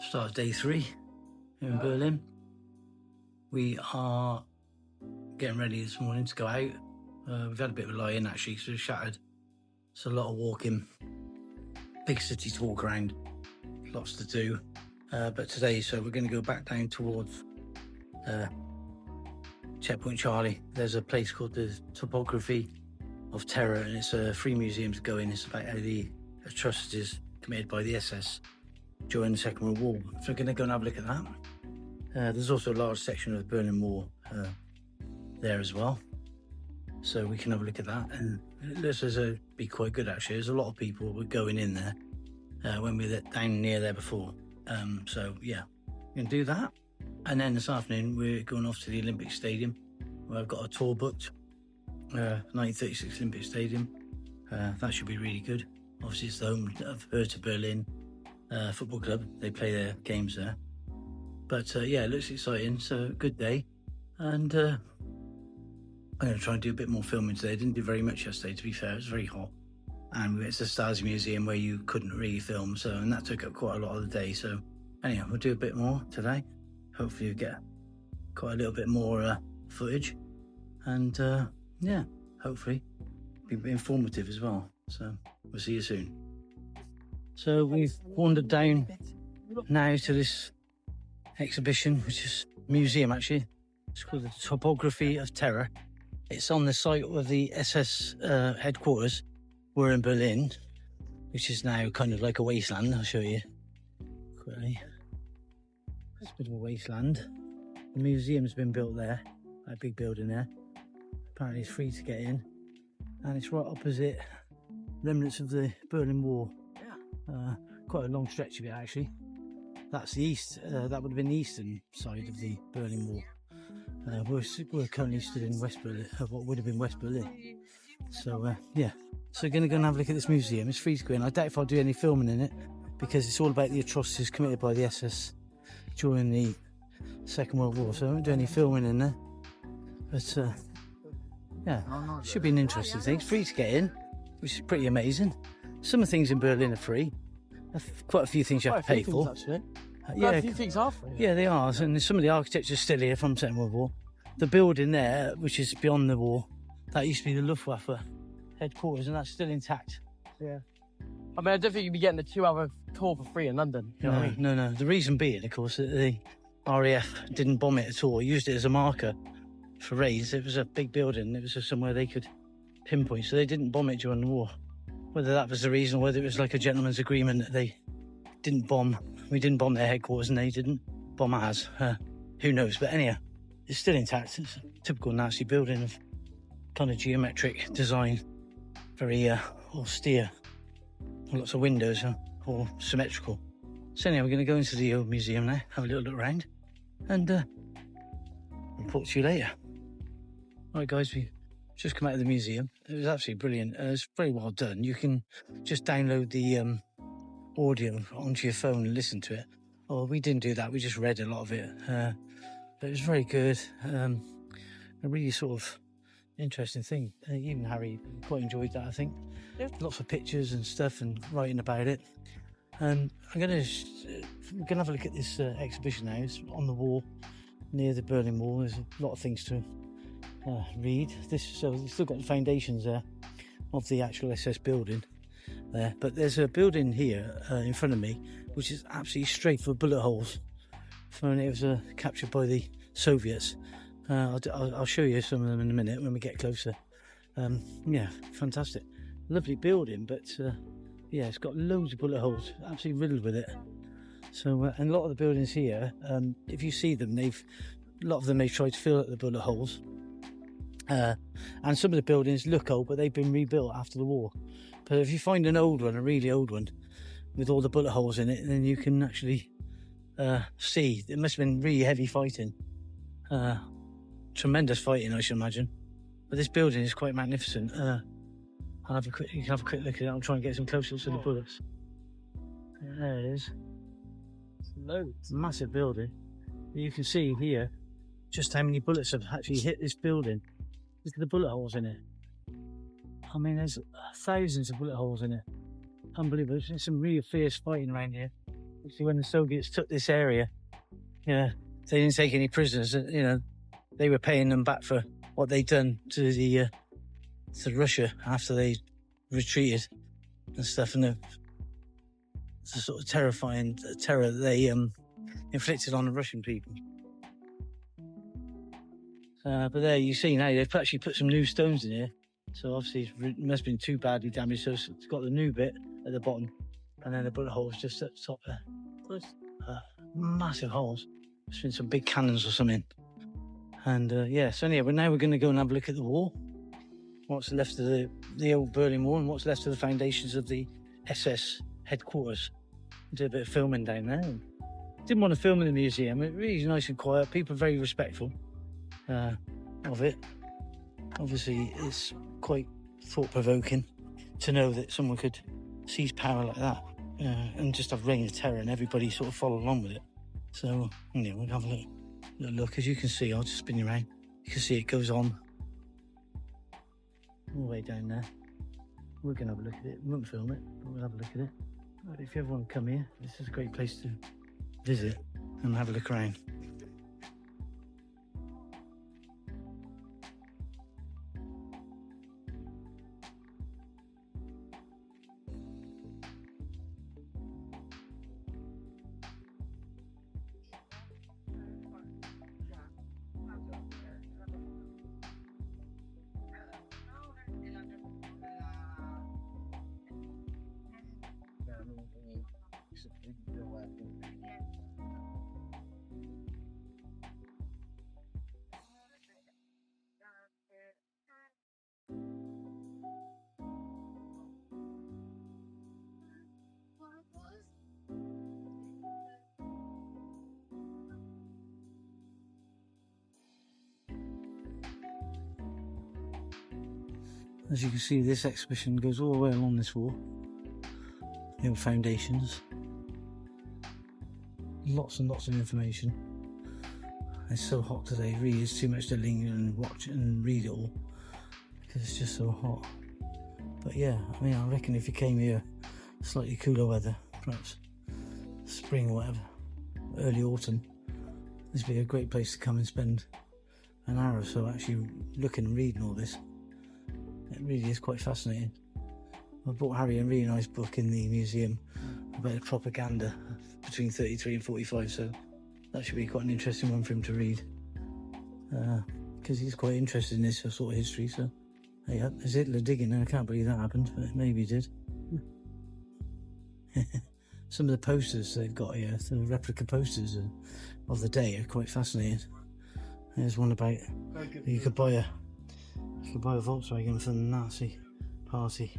Start of day 3 here in Berlin. We are getting ready this morning to go out. We've had a bit of a lie-in actually, so we're shattered. It's a lot of walking, big city to walk around, lots to do. But today, so we're going to go back down towards Checkpoint Charlie. There's a place called the Topography of Terror, and it's a free museum to go in. It's about how the atrocities committed by the SS during the Second World War. So we're going to go and have a look at that. There's also a large section of the Berlin Wall there as well, so we can have a look at that. And it looks as though it'd be quite good actually. There's a lot of people were going in there when we were down near there before. So yeah, we're going to do that. And then this afternoon we're going off to the Olympic Stadium, where I've got a tour booked. 1936 Olympic Stadium. That should be really good. Obviously it's the home of Hertha Berlin football club. They play their games there. But yeah, it looks exciting. So good day. And I'm going to try and do a bit more filming today. I didn't do very much yesterday, to be fair. It was very hot. And we went to the Stasi Museum where you couldn't really film. And that took up quite a lot of the day. So anyhow, we'll do a bit more today. Hopefully we'll get quite a little bit more footage. And yeah, hopefully be informative as well. So we'll see you soon. So we've wandered down now to this exhibition, which is a museum actually. It's called the Topography of Terror. It's on the site where the SS headquarters were in Berlin, which is now kind of like a wasteland. I'll show you quickly. It's a bit of a wasteland. The museum's been built there, that big building there. Apparently it's free to get in, and it's right opposite remnants of the Berlin Wall. Quite a long stretch of it actually. That's the east, that would have been the eastern side of the Berlin Wall. We're currently stood in West Berlin, what would have been West Berlin. So yeah, so we're going to go and have a look at this museum. It's free to go in. I doubt if I'll do any filming in it, because it's all about the atrocities committed by the SS during the Second World War, so I won't do any filming in there. But yeah, should be an interesting thing. It's free to get in, which is pretty amazing. Some of the things in Berlin are free. Quite a few things you have to pay for. Yeah, a few things are free. Yeah, they are. And some of the architecture is still here from Second World War. The building there, which is beyond the wall, that used to be the Luftwaffe headquarters, and that's still intact. Yeah. I mean, I don't think you'd be getting the 2-hour tour for free in London. You know what I mean? No. The reason being, of course, that the RAF didn't bomb it at all. Used it as a marker for raids. It was a big building. It was just somewhere they could pinpoint, so they didn't bomb it during the war. Whether that was the reason, or whether it was like a gentleman's agreement that they didn't bomb. We didn't bomb their headquarters and they didn't bomb ours. Who knows? But anyhow, it's still intact. It's a typical Nazi building of kind of geometric design, very austere. Lots of windows, all symmetrical. So anyway, we're going to go into the old museum now, have a little look around, and report to you later. All right, guys, we just come out of the museum. It was absolutely brilliant. It's very well done. You can just download the audio onto your phone and listen to it. Oh, we didn't do that. We just read a lot of it. But it was very good. A really sort of interesting thing. Even Harry quite enjoyed that, I think. Lots of pictures and stuff and writing about it. And we're gonna have a look at this exhibition now. It's on the wall near the Berlin Wall. There's a lot of things to read. So we've still got the foundations there of the actual SS building there, but there's a building here in front of me which is absolutely straight for bullet holes. And it was captured by the Soviets. I'll show you some of them in a minute when we get closer. Yeah, fantastic, lovely building, but yeah, it's got loads of bullet holes, absolutely riddled with it. So and a lot of the buildings here, if you see them, a lot of them they've tried to fill up the bullet holes. And some of the buildings look old, but they've been rebuilt after the war. But if you find an old one, a really old one, with all the bullet holes in it, then you can actually see it must have been really heavy fighting. Tremendous fighting, I should imagine. But this building is quite magnificent. You can have a quick look at it. I'll try and get some close-ups of the bullets. There it is. Loads. Massive building. You can see here just how many bullets have actually hit this building. Look at the bullet holes in it. I mean, there's thousands of bullet holes in it. Unbelievable. There's some really fierce fighting around here. See, when the Soviets took this area, they didn't take any prisoners. They were paying them back for what they'd done to Russia after they retreated and stuff, and the sort of terrifying terror that they inflicted on the Russian people. But there you see now they've actually put some new stones in here, so obviously it must have been too badly damaged. So it's got the new bit at the bottom, and then the bullet holes just at the top there. Massive holes. There's been some big cannons or something. And so anyway, now we're going to go and have a look at the wall. What's left of the old Berlin Wall, and what's left of the foundations of the SS headquarters. Do a bit of filming down there. Didn't want to film in the museum. It really is nice and quiet. People are very respectful of it. Obviously, it's quite thought-provoking to know that someone could seize power like that and just have reign of terror, and everybody sort of follow along with it. So, we'll have a look. As you can see, I'll just spin you around. You can see it goes on all the way down there. We're going to have a look at it. We won't film it, but we'll have a look at it. But if you ever want to come here, this is a great place to visit and have a look around. As you can see, this exhibition goes all the way along this wall. The old foundations. Lots and lots of information. It's so hot today, it really is too much to linger and watch and read it all, because it's just so hot. But yeah, I reckon if you came here slightly cooler weather, perhaps spring or whatever, early autumn, this would be a great place to come and spend an hour or so actually looking and reading all this. It really is quite fascinating. I bought Harry a really nice book in the museum about the propaganda between 33 and 45, so that should be quite an interesting one for him to read, because he's quite interested in this sort of history. So hey, there's Hitler digging, and I can't believe that happened, but maybe he did. Some of the posters they've got here, the replica posters of the day, are quite fascinating. There's one about you could buy a Volkswagen from the Nazi party.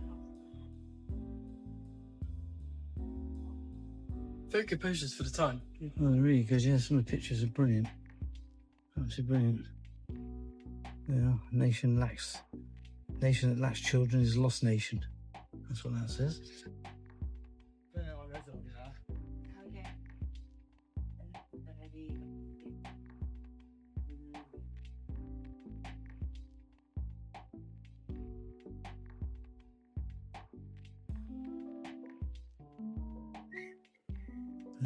Very good posters for the time. Oh, they're really good. Yeah, some of the pictures are brilliant. Absolutely brilliant. Nation that lacks children is a lost nation. That's what that says.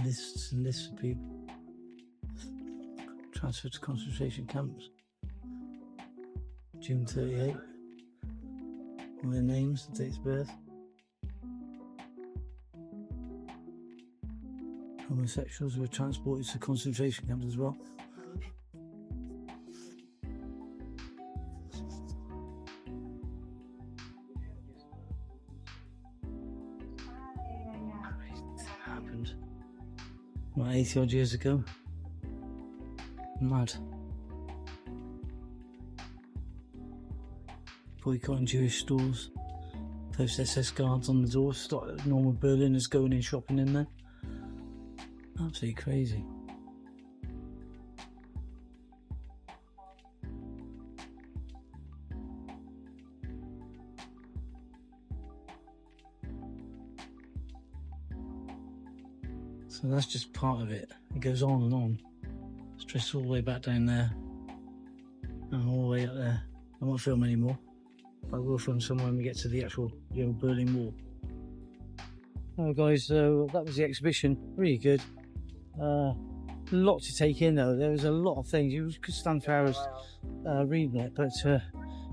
Lists and lists of people transferred to concentration camps. June 38. All their names, dates of birth. Homosexuals were transported to concentration camps as well. Happened 80 odd years ago. Mad. Boycotting Jewish stores. Post SS guards on the door. Stop normal Berliners going in shopping in there. Absolutely crazy. So that's just part of it. It goes on and on. It's just all the way back down there and all the way up there. I won't film anymore, but I will film some when we get to the actual Berlin Wall. Oh guys, so that was the exhibition. Really good. A lot to take in though. There was a lot of things. You could stand for hours reading it, but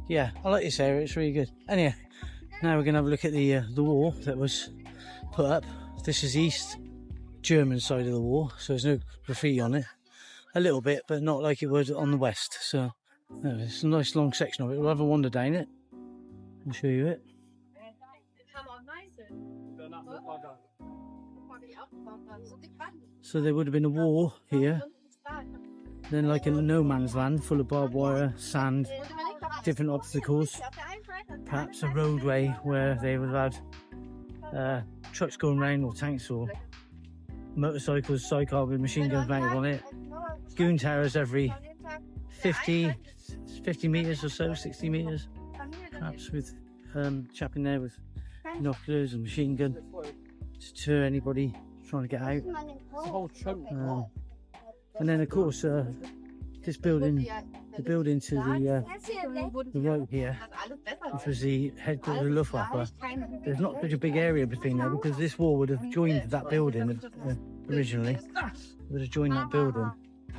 yeah, I like this area. It's really good. Anyway, now we're gonna have a look at the wall that was put up. This is the East German side of the wall, so there's no graffiti on it. A little bit, but not like it would on the West. So it's a nice long section of it. We'll have a wander down it. I'll show you it. So there would have been a wall here, then like a no man's land full of barbed wire, sand, different obstacles, perhaps a roadway where they would have had trucks going around, or tanks, or motorcycles, sidecar with machine guns mounted on it, goon towers every 50 metres or so, 60 metres, perhaps, with chap in there with binoculars and machine gun to deter anybody trying to get out. And then of course this building, the building to the right here, which was the headquarters of Luftwaffe, there's not such a big area between there because this wall would have joined that building originally. It would have joined that building,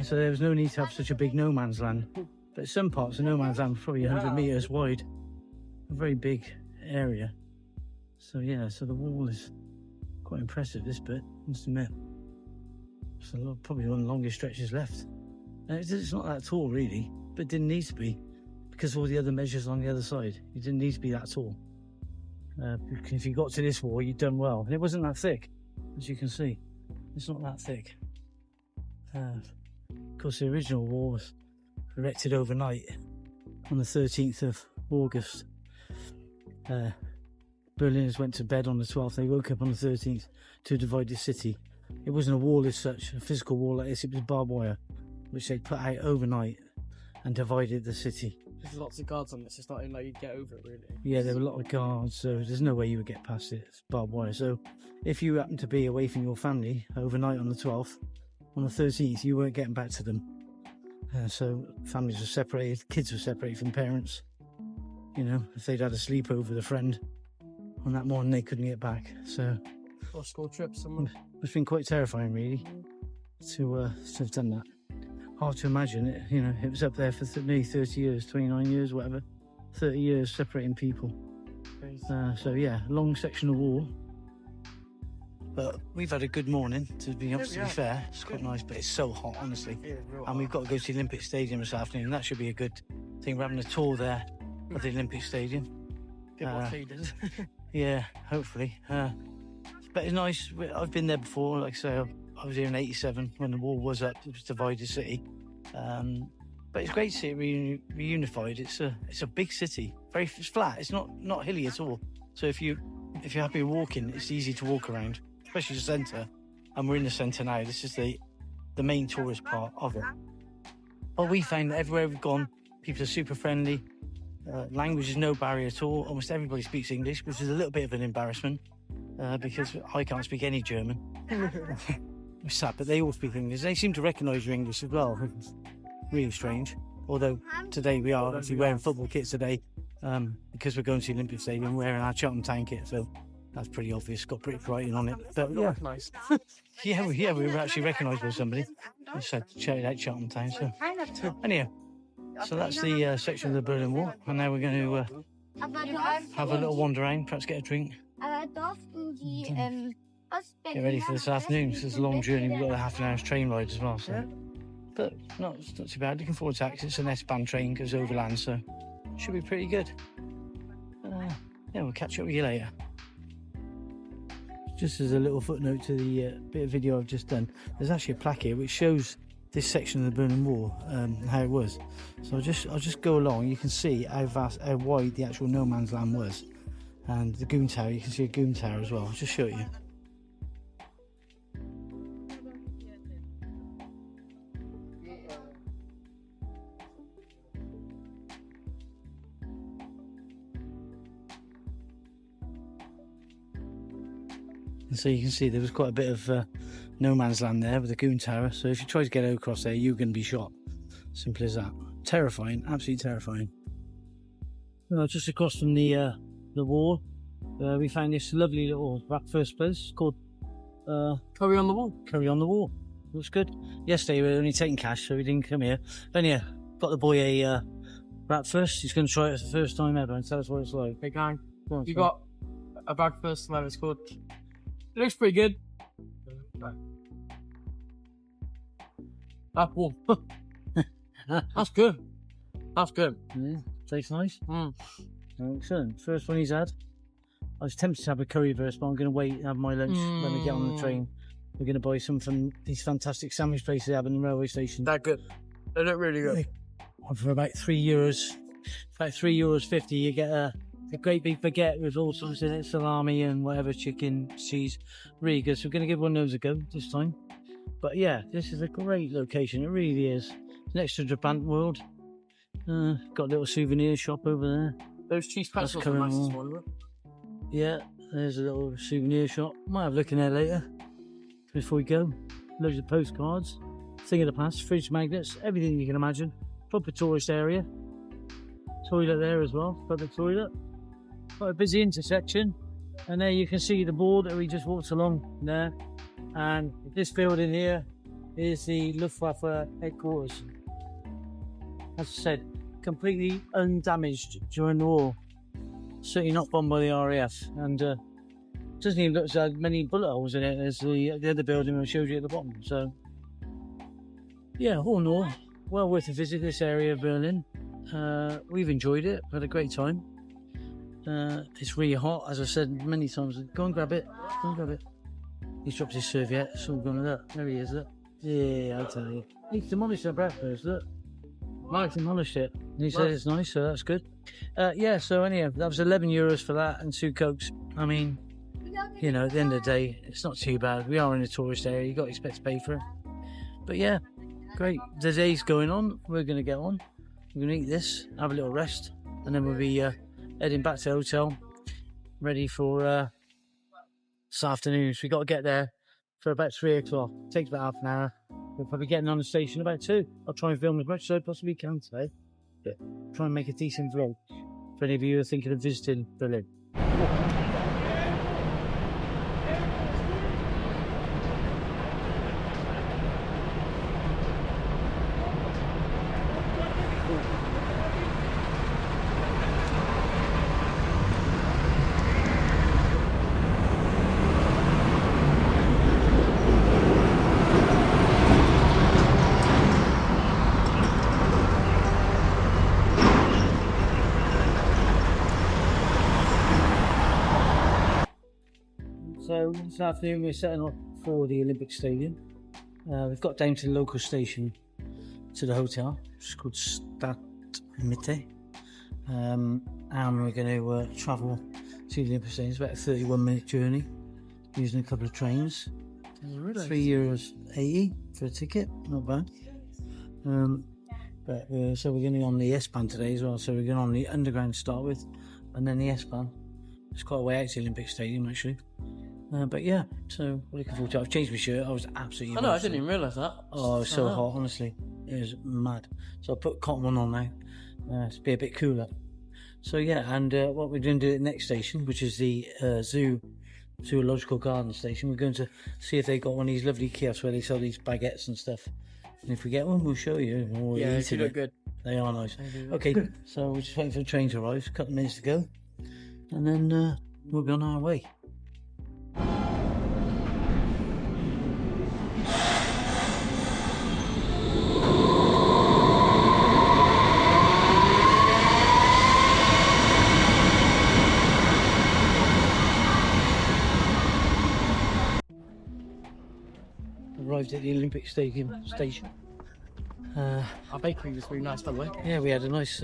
so there was no need to have such a big no man's land. But some parts of no man's land were probably 100 metres wide, a very big area. So yeah, so the wall is quite impressive, this bit, I must admit. It's probably one of the longest stretches left. It's not that tall really, but it didn't need to be because of all the other measures on the other side. It didn't need to be that tall. If you got to this wall, you'd done well. And it wasn't that thick, as you can see. It's not that thick. Of course, the original wall was erected overnight on the 13th of August. Berliners went to bed on the 12th. They woke up on the 13th to divide the city. It wasn't a wall as such, a physical wall like this. It was barbed wire, which they put out overnight and divided the city. There's lots of guards on this. It's not even like you'd get over it, really. Yeah, there were a lot of guards, so there's no way you would get past it. It's barbed wire. So if you happen to be away from your family overnight on the 12th, on the 13th, you weren't getting back to them. So families were separated, kids were separated from parents. You know, if they'd had a sleepover with a friend on that morning, they couldn't get back. So, or school trips somewhere. It's been quite terrifying, really, to have done that. Hard to imagine it. You know, it was up there for nearly 30 years, 29 years, whatever. 30 years separating people. So yeah, long section of wall. But we've had a good morning, to be fair. It's quite nice, but it's so hot, honestly. And we've got to go to the Olympic Stadium this afternoon. That should be a good thing. We're having a tour there of the Olympic Stadium. Get more feeders. Yeah, hopefully. But it's nice. I've been there before. Like I say, I was here in '87 when the wall was up. It was divided city. But it's great to see it reunified. It's a big city. It's flat. It's not hilly at all. So if you're happy walking, it's easy to walk around, especially the centre. And we're in the centre now. This is the main tourist part of it. But we found that everywhere we've gone, people are super friendly. Language is no barrier at all. Almost everybody speaks English, which is a little bit of an embarrassment because I can't speak any German. It's sad, but they all speak English. They seem to recognise your English as well. It's really strange. Although today we are actually wearing football kits today because we're going to the Olympic Stadium, wearing our Cheltenham Town kit. So that's pretty obvious. Got British writing on it. But yeah, nice. yeah, we were actually recognised by somebody. I just had to shout out Cheltenham Town. So anyhow. So that's the section of the Berlin Wall, and now we're going to have a little wander around, perhaps get a drink, get ready for this afternoon. It's a long journey. We've got a half an hour's train ride as well, so. But it's not too bad. Looking forward to it. It's an S-Bahn train, goes overland, so it should be pretty good. Yeah, we'll catch up with you later. Just as a little footnote to the bit of video I've just done, there's actually a plaque here which shows this section of the Berlin Wall, how it was. So I'll just go along. You can see how wide the actual no man's land was, and the Goon Tower. You can see a Goon Tower as well. I'll just show you. And so you can see there was quite a bit of no man's land there with the Goon Tower. So if you try to get across there, you're going to be shot. Simple as that. Terrifying, absolutely terrifying. Well, just across from the wall, we found this lovely little breakfast place called Curry on the wall. Curry on the Wall. Looks good. Yesterday we were only taking cash, so we didn't come here. But yeah, got the boy a breakfast. He's going to try it for the first time ever and tell us what it's like. Hey, gang. Go on, You son. got a breakfast, whatever it's called. It looks pretty good. That's warm. That's good. That's good. Yeah, tastes nice. Mm. Excellent. First one he's had. I was tempted to have a curry first, but I'm going to wait and have my lunch when we get on the train. We're going to buy some from these fantastic sandwich places they have in the railway station. That good. They look really good. For about €3, about €3.50, you get a great big baguette with all sorts in it, salami and whatever, chicken, cheese. Really good. So we're going to give one of those a go this time. But yeah, this is a great location. It really is. Next to Japan World. Got a little souvenir shop over there. Those cheese pretzels are Curry nice on as well. Yeah, there's a little souvenir shop. Might have a look in there later before we go. Loads of postcards, thing of the past, fridge magnets, everything you can imagine. Proper tourist area. Toilet there as well, public toilet. Quite a busy intersection. And there you can see the board that we just walked along there. And this building here is the Luftwaffe headquarters. As I said, completely undamaged during the war. Certainly not bombed by the RAF, and doesn't even look so many bullet holes in it as the other building I showed you at the bottom. So, yeah, all in all, well worth a visit this area of Berlin. We've enjoyed it, had a great time. It's really hot, as I said many times. Go and grab it, go and grab it. He's dropped his serviette, it's all gone with that. There he is, look. Yeah, I tell you. He's demolished our breakfast, look. Mike demolished it. He said it's nice, so that's good. Yeah, so anyhow, that was €11 for that and 2 Cokes. I mean, you know, at the end of the day, it's not too bad. We are in a tourist area, you've got to expect to pay for it. But yeah, great. The day's going on, we're going to get on. We're going to eat this, have a little rest, and then we'll be heading back to the hotel, ready for this afternoon. So we've got to get there for about 3 o'clock. Takes about half an hour. We'll probably getting on the station about 2. I'll try and film as much as I possibly can today. But try and make a decent vlog for any of you who are thinking of visiting Berlin. So this afternoon we're setting up for the Olympic Stadium. We've got down to the local station to the hotel, which is called Stadtmitte. And we're going to travel to the Olympic Stadium. It's about a 31-minute journey using a couple of trains. €3.80 for a ticket, not bad. So we're going to be on the S-Bahn today as well. So we're going on the Underground to start with, and then the S-Bahn. It's quite a way out to the Olympic Stadium actually. But yeah, so we're looking forward to it. I've changed my shirt. I was absolutely I didn't even realise that. Oh, it was so hot, honestly. It was mad. So I put cotton one on now to be a bit cooler. So yeah, and what we're going to do at the next station, which is the Zoological Garden station, we're going to see if they got one of these lovely kiosks where they sell these baguettes and stuff. And if we get one, we'll show you. Yeah, they look good. They are nice. Okay, so we're just waiting for the train to arrive. A couple of minutes to go. And then we'll be on our way. Arrived at the Olympic Stadium station. Our bakery was really nice, by the way. Yeah, we had a nice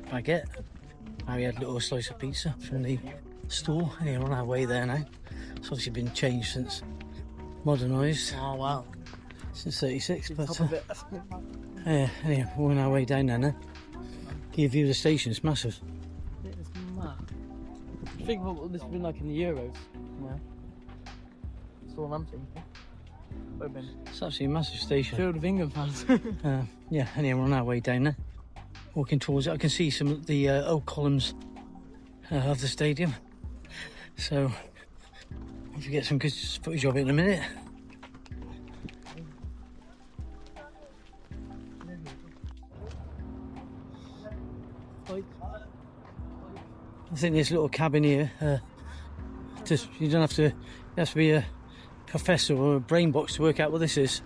baguette. We had a little slice of pizza from the store. Yeah, we're on our way there now. It's obviously been changed since modernised. Oh wow! Since '36, but Top of it. yeah, anyway, we're on our way down there now. Give you the station. It's massive. It's mad. Think of what this would been like in the Euros. Yeah. That's all I'm thinking. It's actually a massive station. Filled with England fans. Yeah, anyway, we're on our way down there. Walking towards it, I can see some of the old columns of the stadium. So if you get some good footage of it in a minute. I think this little cabin here, just you don't have to. You have to be a professor or a brain box to work out what this is.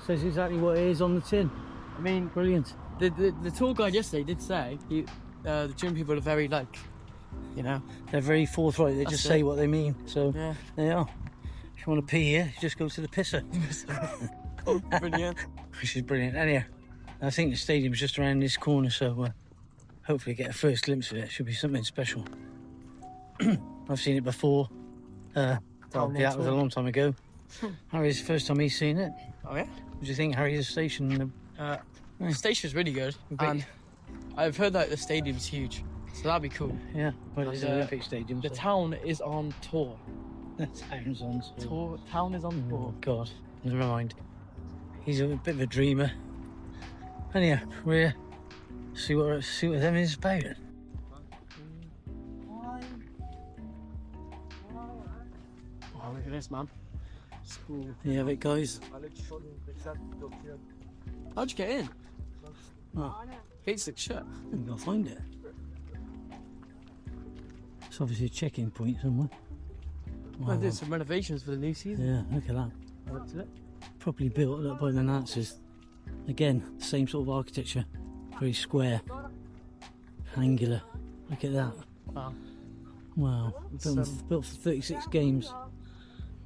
Says exactly what it is on the tin. I mean, Brilliant. the tour guide yesterday did say the German people are very like, you know, They're very forthright. They just say what they mean. So yeah. there you are. If you want to pee here, you just go to the pisser. Brilliant. Which is brilliant. Anyhow, I think the stadium's just around this corner, so hopefully get a first glimpse of it. It should be something special. I've seen it before. That was a long time ago. Harry's the first time he's seen it. Oh yeah? What do you think, Harry? The station? The station's really good, and I've heard that the stadium's huge, so that'd be cool. Yeah, well, it's an Olympic stadium. The town is on tour. The town's on tour. Town is on tour. Oh, God, never mind. He's a bit of a dreamer. Anyhow, we're see what them is about. Oh, look at this, man. It's cool. You have it, guys. How'd you get in? Oh, Gates look shut. I'm gonna find it. It's obviously a check-in point somewhere. Well, I did some renovations for the new season. Yeah, look at that. I looked at it. Properly built up by the Nazis. Again, same sort of architecture. Very square. Angular. Look at that. Wow. Wow. Built for 36 games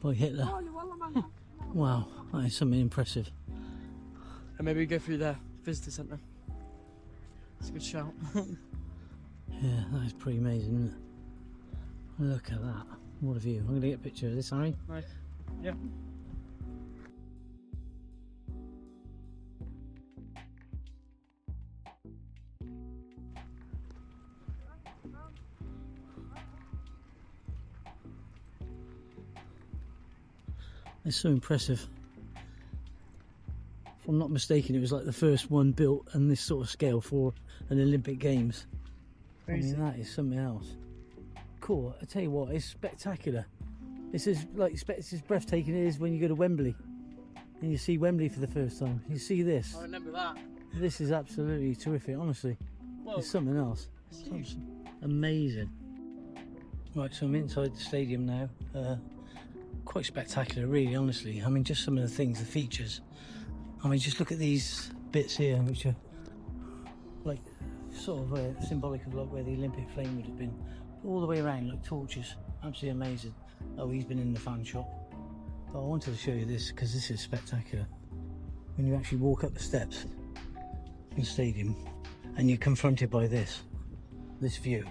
by Hitler. Wow, that is something impressive. And maybe we go through the visitor centre. It's a good shout. Yeah, that is pretty amazing, isn't it? Look at that. What a view. I'm going to get a picture of this, Harry. Nice. Yeah. It's so impressive. If I'm not mistaken, it was like the first one built on this sort of scale for an Olympic Games. Crazy. I mean, that is something else. Cool. I tell you what, it's spectacular. This is like it's as breathtaking it is when you go to Wembley and you see Wembley for the first time. You see this. I remember that. This is absolutely terrific. Honestly, Whoa. it's something else. It's huge. Amazing. Right, so I'm inside the stadium now. Quite spectacular, really, honestly. I mean, just some of the things, the features. I mean, just look at these bits here, which are like sort of symbolic of like where the Olympic flame would have been. All the way around, like torches. Absolutely amazing. Oh, he's been in the fan shop. But I wanted to show you this because this is spectacular. When you actually walk up the steps in the stadium and you're confronted by this view.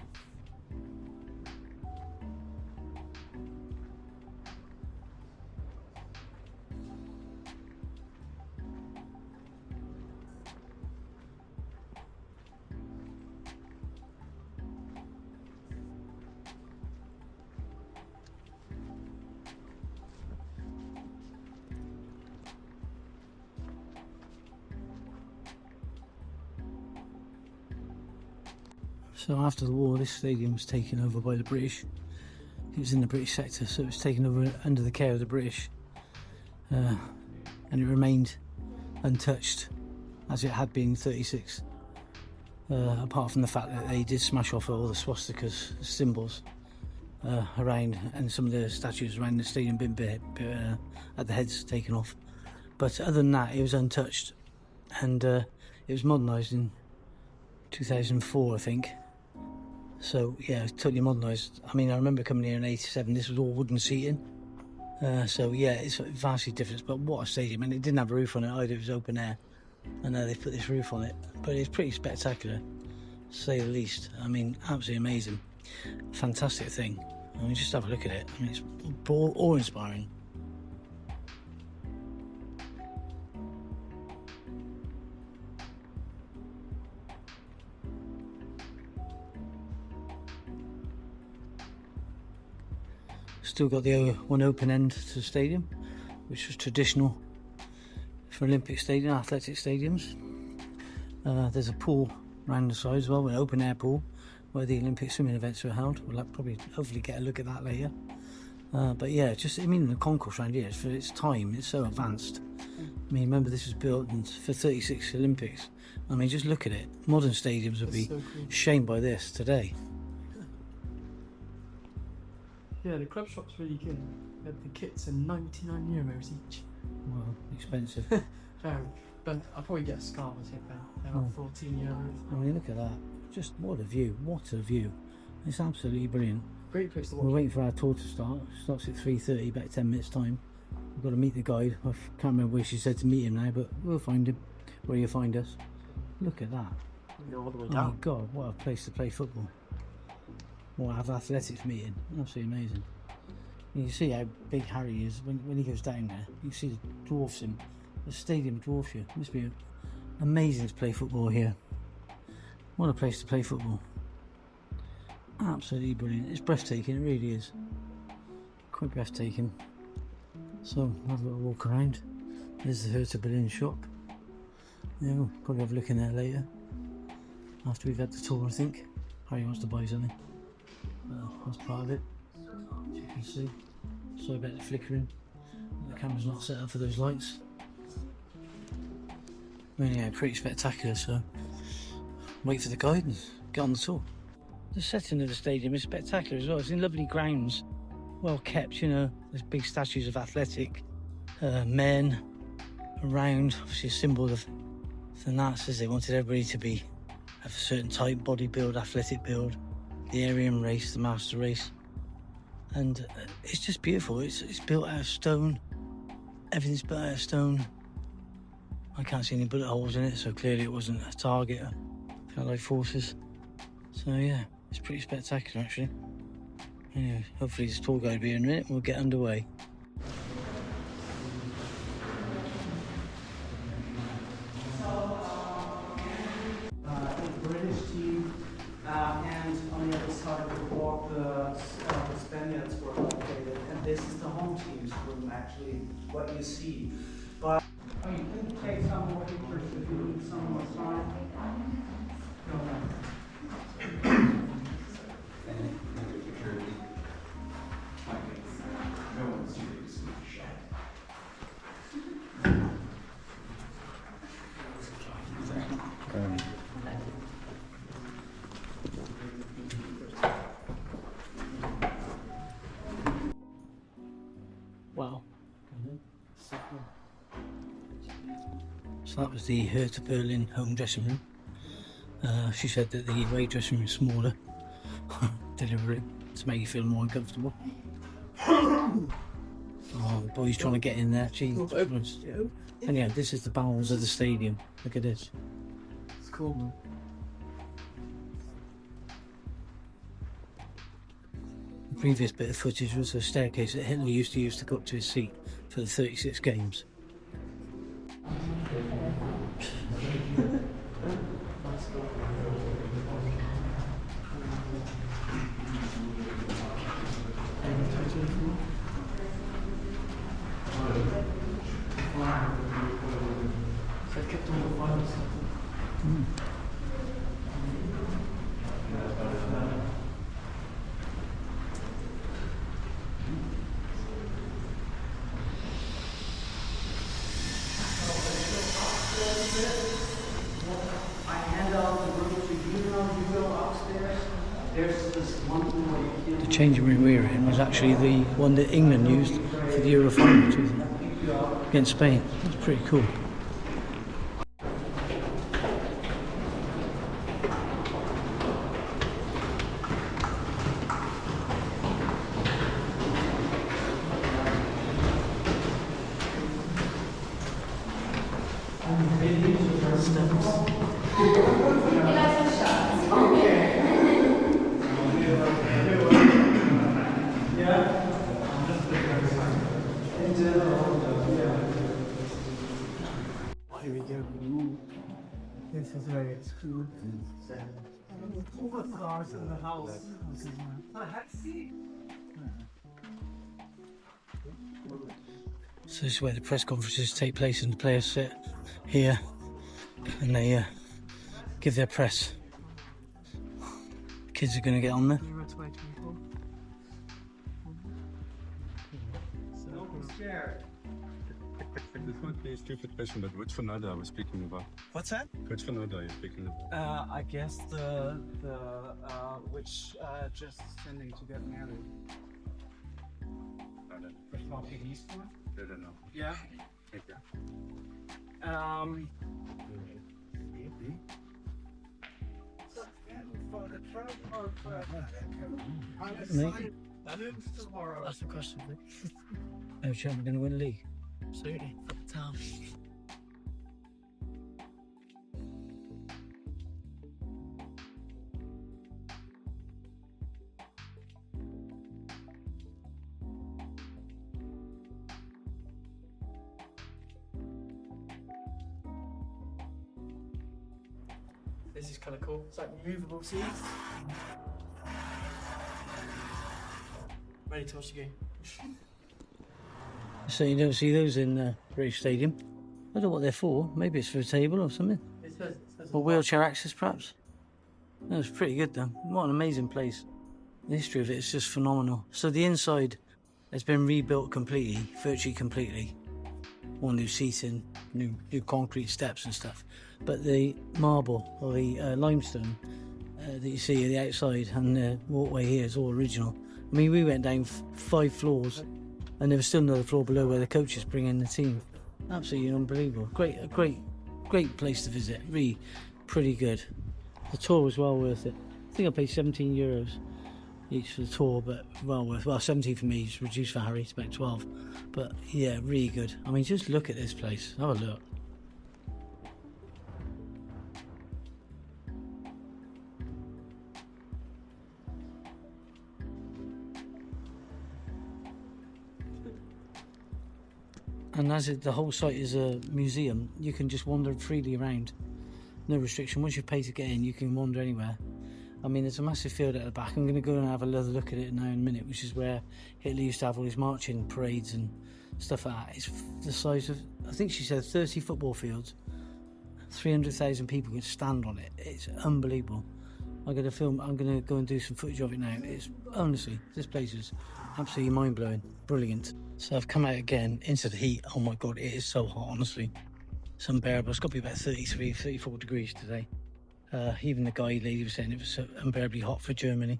So after the war, this stadium was taken over by the British. It was in the British sector, so it was taken over under the care of the British. And it remained untouched, as it had been in 36. Apart from the fact that they did smash off all the swastikas, symbols, around, and some of the statues around the stadium been at the heads taken off. But other than that, it was untouched. And it was modernised in 2004, I think. So yeah, it's totally modernised. I mean, I remember coming here in '87. This was all wooden seating. So yeah, it's vastly different. But what a stadium! And it didn't have a roof on it either. It was open air, and they put this roof on it. But it's pretty spectacular, to say the least. I mean, absolutely amazing, fantastic thing. I mean, just have a look at it. I mean, it's awe-inspiring. Still got the one open end to the stadium, which was traditional for Olympic stadium, athletic stadiums. There's a pool around the side as well, an open air pool, where the Olympic swimming events were held. We'll probably hopefully get a look at that later. But yeah, just I mean the concourse around here, for its time, it's so advanced. I mean, remember this was built for 36 Olympics. I mean, just look at it. Modern stadiums would be so cool. shamed by this today. Yeah, the club shop's really good. The kits are €99 each. Well, expensive. Very, but I'll probably get a scarf as it they're like €14. I mean, look at that. Just what a view. What a view. It's absolutely brilliant. Great place to We're watch. waiting for our tour to start. It starts at 3:30, about 10 minutes time. We've got to meet the guide. I can't remember where she said to meet him now, but we'll find him where you find us. Look at that. Go all the way Oh down. my God, what a place to play football. What an athletics meeting. Absolutely amazing. You see how big Harry is when he goes down there. You see the dwarfs him. The stadium dwarfs you. It must be amazing to play football here. What a place to play football. Absolutely brilliant. It's breathtaking, it really is. Quite breathtaking. So, have a little walk around. There's the Hertha Berlin shop. Yeah, we'll probably have a look in there later. After we've had the tour, I think. Harry wants to buy something. That's part of it. As you can see. Sorry about the flickering. The camera's not set up for those lights. Well, yeah, pretty spectacular, so wait for the guide and get on the tour. The setting of the stadium is spectacular as well. It's in lovely grounds, well kept, you know. There's big statues of athletic men around, obviously a symbol of the Nazis. They wanted everybody to have a certain type, body build, athletic build, the Aryan race, the master race. And it's just beautiful. It's built out of stone. Everything's built out of stone. I can't see any bullet holes in it, so clearly it wasn't a target of Allied forces. So yeah, it's pretty spectacular actually. Anyway, hopefully this tour guide will be in a minute and we'll get underway. The British team, and on the other side of the walk, the Spaniards were located, and this is the home team's room, actually, what you see. But oh, you can take some more pictures if you need some more time. Go ahead. Wow. So that was the Hertha Berlin home dressing room. She said that the away dressing room is smaller, deliberate to make you feel more uncomfortable. Oh, the boy's trying to get in there. Jesus Christ. And yeah, this is the bowels of the stadium. Look at this. It's cool, man. The previous bit of footage was a staircase that Hitler used to use to go up to his seat for the 36 games. So I kept all the files. I hand out the room to you now, you go upstairs. There's this one room where you The can changing room we were in was actually the one that England used for the Euro final against Spain. It was pretty cool. Here we go. This is where it's cool. All the stars in the house. So this is where the press conferences take place and the players sit here and they give their press. Kids are going to get on there. Euro 2024. Don't be scared. This might be a stupid question, but which Fanada are we speaking about? What's that? Which Fanada are you speaking about? I guess the which just sending to get married. I don't know. The Portuguese one? I don't know. Yeah. Thank you. Mate, Tomorrow. That's the question. no chance we're going to win the league. Absolutely. For the town. This is kind of cool. It's like movable seats. Ready to watch the game. So you don't see those in British Stadium. I don't know what they're for. Maybe it's for a table or something. It says Or wheelchair access, perhaps. That was pretty good, though. What an amazing place. The history of it is just phenomenal. So the inside has been rebuilt completely, virtually completely. All new seating, new concrete steps and stuff. But the marble or the limestone that you see at the outside and the walkway here is all original. I mean, we went down 5 floors, and there was still another floor below where the coaches bring in the team. Absolutely unbelievable. Great place to visit. Really pretty good. The tour was well worth it. I think I paid €17 each for the tour, but well worth. Well, 17 for me. It's reduced for Harry. It's about 12. But yeah, really good. I mean, just look at this place. Have a look. And as the whole site is a museum, you can just wander freely around. No restriction. Once you pay to get in, you can wander anywhere. I mean, there's a massive field at the back. I'm going to go and have a little look at it now in a minute, which is where Hitler used to have all his marching parades and stuff like that. It's the size of, I think she said, 30 football fields. 300,000 people could stand on it. It's unbelievable. I'm going to go and do some footage of it now. It's honestly, this place is absolutely mind-blowing. Brilliant. So I've come out again into the heat. Oh my God, it is so hot, honestly. It's unbearable. It's got to be about 33, 34 degrees today. Even the guide lady was saying it was so unbearably hot for Germany.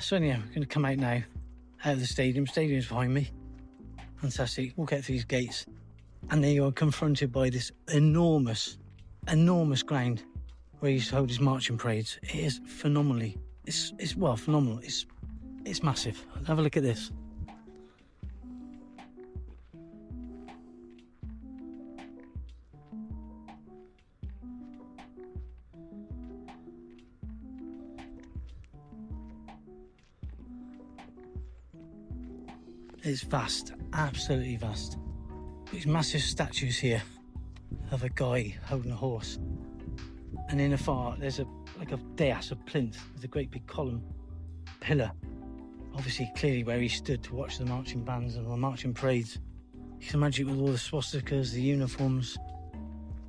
So anyhow, I'm going to come out now, out of the stadium. Stadium's behind me. Fantastic. Walk out through these gates. And there you are, confronted by this enormous ground where he used to hold his marching parades. It is phenomenally, phenomenal. It's massive. Have a look at this. It's vast, absolutely vast. These massive statues here of a guy holding a horse. And in the far, there's a dais, a plinth with a great big column pillar. Obviously, clearly where he stood to watch the marching bands and the marching parades. You can imagine it with all the swastikas, the uniforms.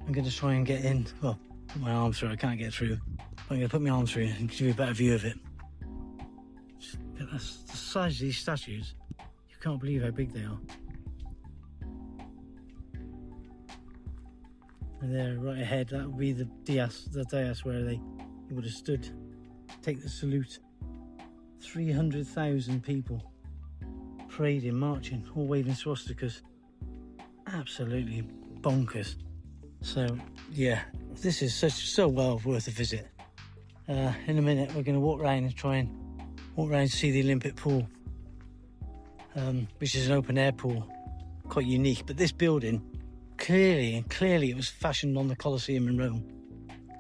I'm going to try and get in. Well, put my arm through. I can't get through. I'm going to put my arm through and give you a better view of it. That's the size of these statues. You can't believe how big they are. And there, right ahead, that would be the dais where they would have stood to take the salute. 300,000 people parading, marching, all waving swastikas. Absolutely bonkers. So, yeah, this is so well worth a visit. In a minute, we're going to walk around and try and walk around and see the Olympic pool, which is an open air pool, quite unique. But this building, clearly it was fashioned on the Colosseum in Rome.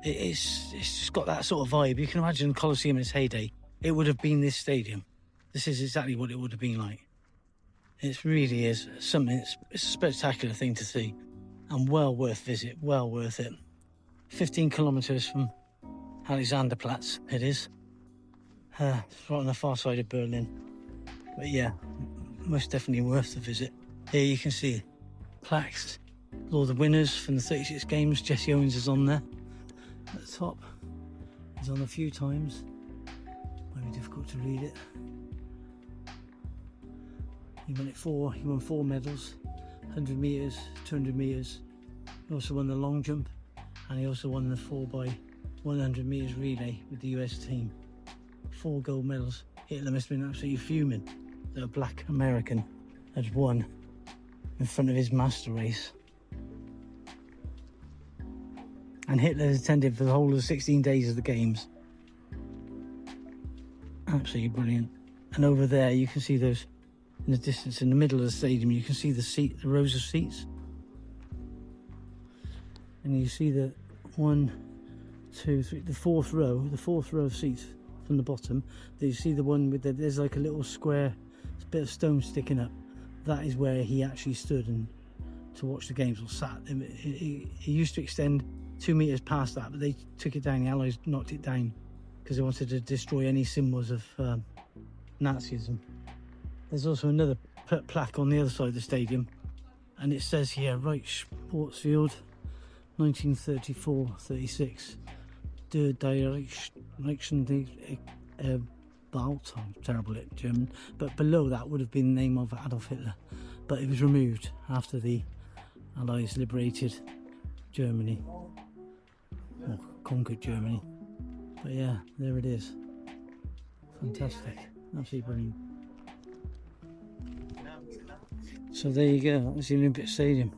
It's just got that sort of vibe. You can imagine the Colosseum in its heyday. It would have been this stadium. This is exactly what it would have been like. It really is something. It's a spectacular thing to see, and well worth visit. Well worth it. 15 kilometres from Alexanderplatz. It is. It's right on the far side of Berlin. But yeah, most definitely worth the visit. Here you can see plaques. All the winners from the 36 games. Jesse Owens is on there at the top. He's on a few times. Might be difficult to read it. He won 4 medals, 100 metres, 200 metres. He also won the long jump, and he also won the 4x100 metres relay with the US team. 4 gold medals. Hitler must have been absolutely fuming that a black American had won in front of his master race. And Hitler attended for the whole of the 16 days of the games. Absolutely brilliant. And over there you can see those, in the distance in the middle of the stadium, you can see the rows of seats. And you see the 1, 2, 3, the fourth row of seats from the bottom. You see the one with there's like a little square, bit of stone sticking up. That is where he actually stood and to watch the games or sat. He used to extend 2 metres past that, but they took it down. The Allies knocked it down because they wanted to destroy any symbols of Nazism. There's also another plaque on the other side of the stadium, and it says here, Reich Sports Field, 1934-36. Der Direction Baut, I'm terrible at German, but below that would have been the name of Adolf Hitler, but it was removed after the Allies liberated Germany, or conquered Germany. But yeah, there it is. Fantastic, absolutely brilliant. So there you go, that's the Olympic Stadium.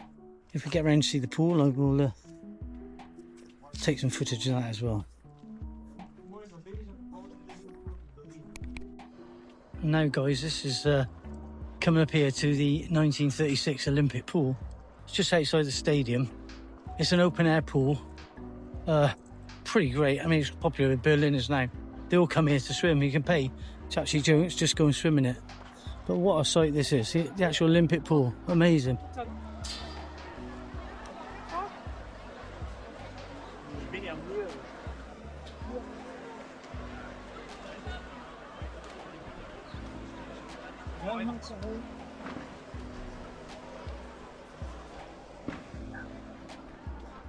If we get around to see the pool, I will take some footage of that as well. And now guys, this is coming up here to the 1936 Olympic pool. It's just outside the stadium. It's an open air pool. Pretty great. I mean, it's popular with Berliners now. They all come here to swim. You can pay to actually just go and swim in it. But what a sight this is. The actual Olympic pool. Amazing.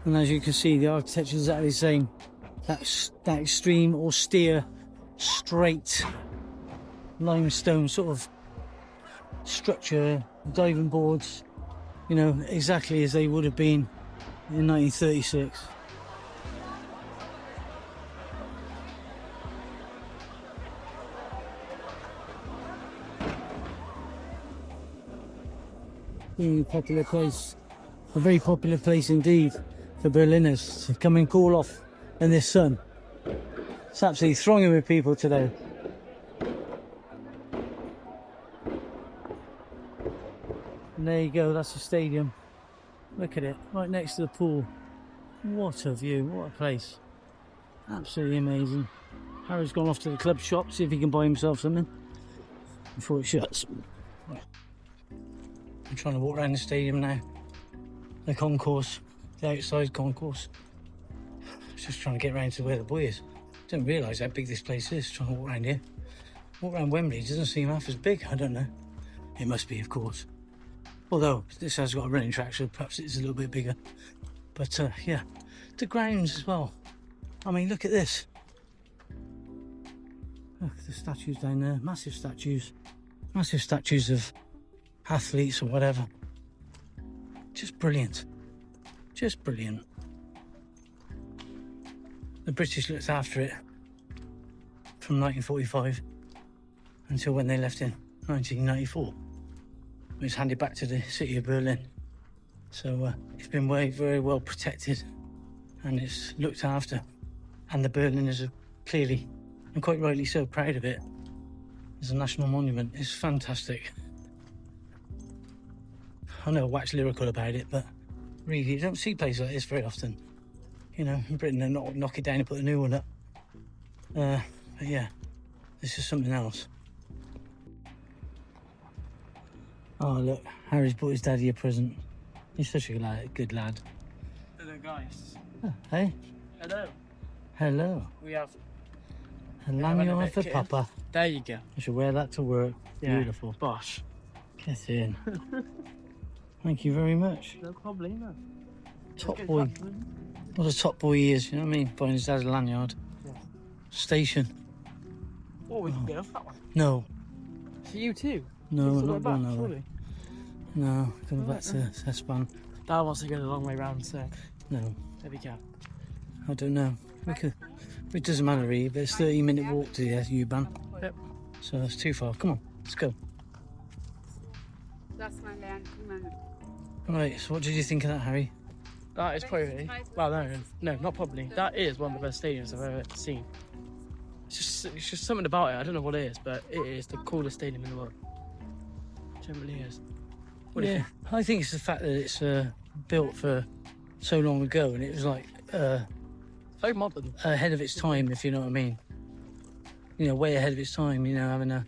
And as you can see, the architecture is exactly the same. That extreme, austere, straight limestone sort of structure, diving boards, you know, exactly as they would have been in 1936. Really popular place, a very popular place indeed for Berliners to come and cool off in this sun. It's absolutely thronging with people today. And there you go, that's the stadium. Look at it, right next to the pool. What a view, what a place. Absolutely amazing. Harry's gone off to the club shop, see if he can buy himself something before it shuts. I'm trying to walk around the stadium now. The concourse, the outside concourse. Just trying to get around to where the boy is. Didn't realise how big this place is, trying to walk around here. Walk around Wembley, it doesn't seem half as big, I don't know. It must be, of course. Although, this has got a running track, so perhaps it's a little bit bigger. But yeah, the grounds as well. I mean, look at this. Look at the statues down there, massive statues. Massive statues of athletes or whatever. Just brilliant. Just brilliant. The British looked after it from 1945 until when they left in 1994. It was handed back to the city of Berlin. So it's been very well protected and it's looked after. And the Berliners are clearly, and quite rightly so, proud of it. As a national monument. It's fantastic. I know I wax lyrical about it, but really, you don't see places like this very often. You know, in Britain, they knock it down and put a new one up. But yeah, this is something else. Oh, look, Harry's bought his daddy a present. He's such a good lad. Hello, guys. Oh, hey? Hello. Hello. We have A lanyard for kitten. Papa. There you go. I should wear that to work. Yeah. Beautiful. Bosh. Get in. Thank you very much. No problemo. Top boy. What a top boy he is, you know what I mean? Buying his dad's lanyard. Yeah. Station. Or we can go off that one. No, For you too. no, You're we're still not going going back, that way. surely. No, going back Alright, to Espan. Dad wants to go the long way round, so No, there we go. I don't know. We could. It doesn't matter really, but it's 30-minute walk to the U-Bahn. Yep. So that's too far. Come on, let's go. That's my land. Come on. Right, so what did you think of that, Harry? That is probably, well, no, not probably. That is one of the best stadiums I've ever seen. It's just something about it. I don't know what it is, but it is the coolest stadium in the world. It generally is. What do you Yeah, think? I think it's the fact that it's built for so long ago, and it was like So modern. ahead of its time, if you know what I mean. You know, way ahead of its time. You know, having a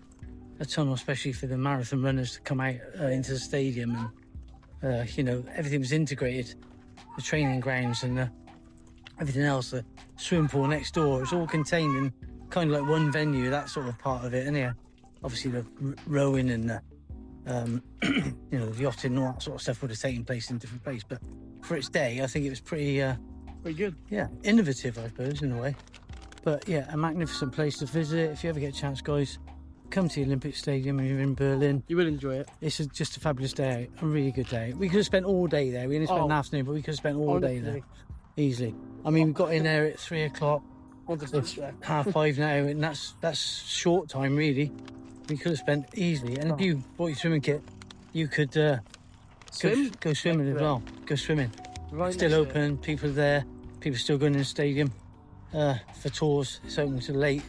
tunnel, especially for the marathon runners to come out into the stadium, and you know, everything was integrated. The training grounds and everything else, the swimming pool next door, it's all contained in kind of like one venue, that sort of part of it. And yeah, obviously the rowing and the, you know, the yachting and all that sort of stuff would have taken place in a different place. But for its day, I think it was pretty, Pretty good. yeah, innovative, I suppose, in a way. But yeah, a magnificent place to visit. If you ever get a chance, guys, come to the Olympic Stadium and you're in Berlin. You will enjoy it. It's just a fabulous day out, a really good day. We could have spent all day there. We only spent Oh. an afternoon, but we could have spent all day there. Honestly. Easily. I mean, we got in there at 3 o'clock. Honestly, It's 5:30 now, and that's short time, really. We could have spent easily. And if you bought your swimming kit, you could Swim? go swimming as well. Go swimming. Right Still next to it. open. People are there. People still going in the stadium for tours. It's open till late.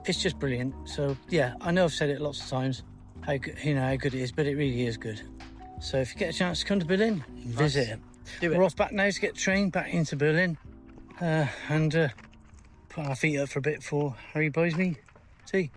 It's just brilliant. So yeah, I know I've said it lots of times, how good it is, but it really is good. So if you get a chance to come to Berlin, visit it. Do it. We're off back now to get the train back into Berlin and put our feet up for a bit before Harry buys me tea.